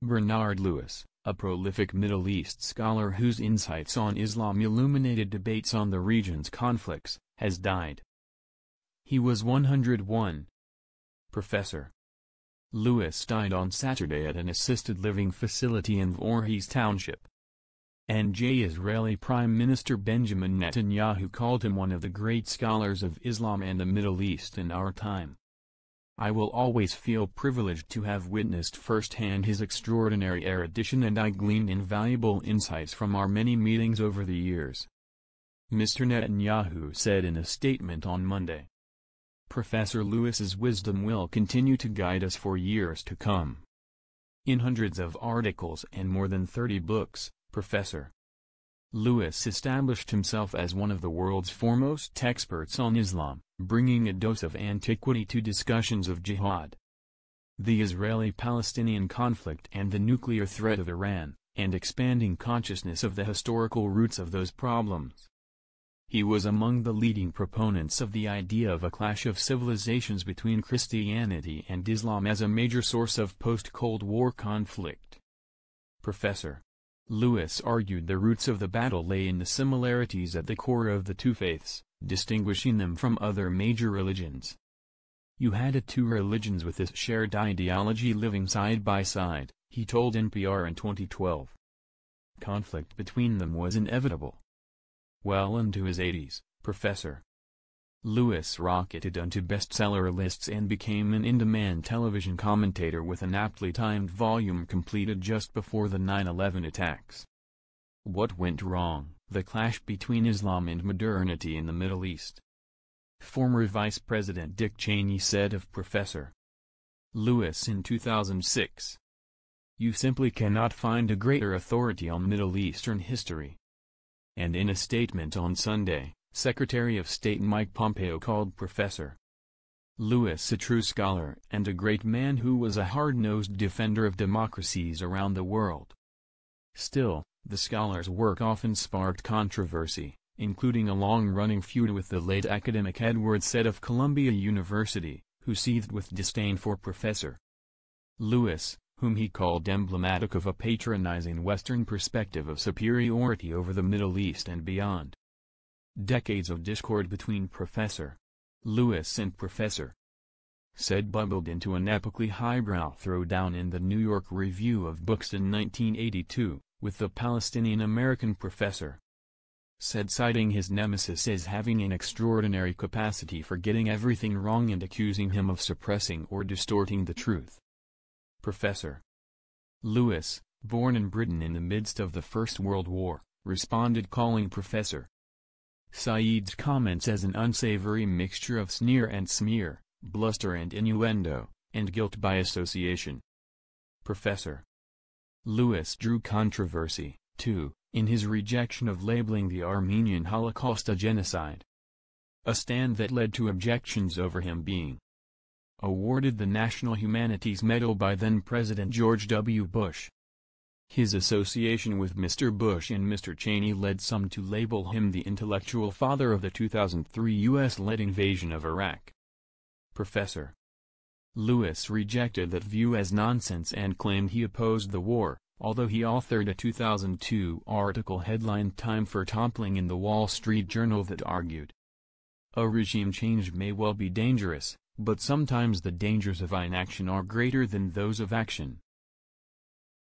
Bernard Lewis, a prolific Middle East scholar whose insights on Islam illuminated debates on the region's conflicts, has died. He was 101. Professor Lewis died on Saturday at an assisted living facility in Voorhees Township. Israeli Prime Minister Benjamin Netanyahu called him one of the great scholars of Islam and the Middle East in our time. I will always feel privileged to have witnessed firsthand his extraordinary erudition, and I gleaned invaluable insights from our many meetings over the years, Mr. Netanyahu said in a statement on Monday. Professor Lewis's wisdom will continue to guide us for years to come. In hundreds of articles and more than 30 books, Professor Lewis established himself as one of the world's foremost experts on Islam, bringing a dose of antiquity to discussions of jihad, the Israeli-Palestinian conflict and the nuclear threat of Iran, and expanding consciousness of the historical roots of those problems. He was among the leading proponents of the idea of a clash of civilizations between Christianity and Islam as a major source of post-Cold War conflict. Professor Lewis argued the roots of the battle lay in the similarities at the core of the two faiths, distinguishing them from other major religions. You had two religions with this shared ideology living side by side, he told NPR in 2012. Conflict between them was inevitable. Well into his 80s, Professor Lewis rocketed onto bestseller lists and became an in-demand television commentator with an aptly timed volume completed just before the 9/11 attacks. What went wrong? The clash between Islam and modernity in the Middle East. Former Vice President Dick Cheney said of Professor Lewis in 2006. You simply cannot find a greater authority on Middle Eastern history. And in a statement on Sunday, Secretary of State Mike Pompeo called Professor Lewis a true scholar and a great man who was a hard-nosed defender of democracies around the world. Still, the scholar's work often sparked controversy, including a long-running feud with the late academic Edward Said of Columbia University, who seethed with disdain for Professor Lewis, whom he called emblematic of a patronizing Western perspective of superiority over the Middle East and beyond. Decades of discord between Professor Lewis and Professor Said bubbled into an epically highbrow throwdown in the New York Review of Books in 1982, with the Palestinian-American Professor Said citing his nemesis as having an extraordinary capacity for getting everything wrong and accusing him of suppressing or distorting the truth. Professor Lewis, born in Britain in the midst of the First World War, responded calling Professor Said's comments as an unsavory mixture of sneer and smear, bluster and innuendo, and guilt by association. Professor Lewis drew controversy, too, in his rejection of labeling the Armenian Holocaust a genocide. A stand that led to objections over him being awarded the National Humanities Medal by then-President George W. Bush. His association with Mr. Bush and Mr. Cheney led some to label him the intellectual father of the 2003 U.S.-led invasion of Iraq. Professor Lewis rejected that view as nonsense and claimed he opposed the war, although he authored a 2002 article headlined "Time for Toppling" in the Wall Street Journal that argued, a regime change may well be dangerous, but sometimes the dangers of inaction are greater than those of action.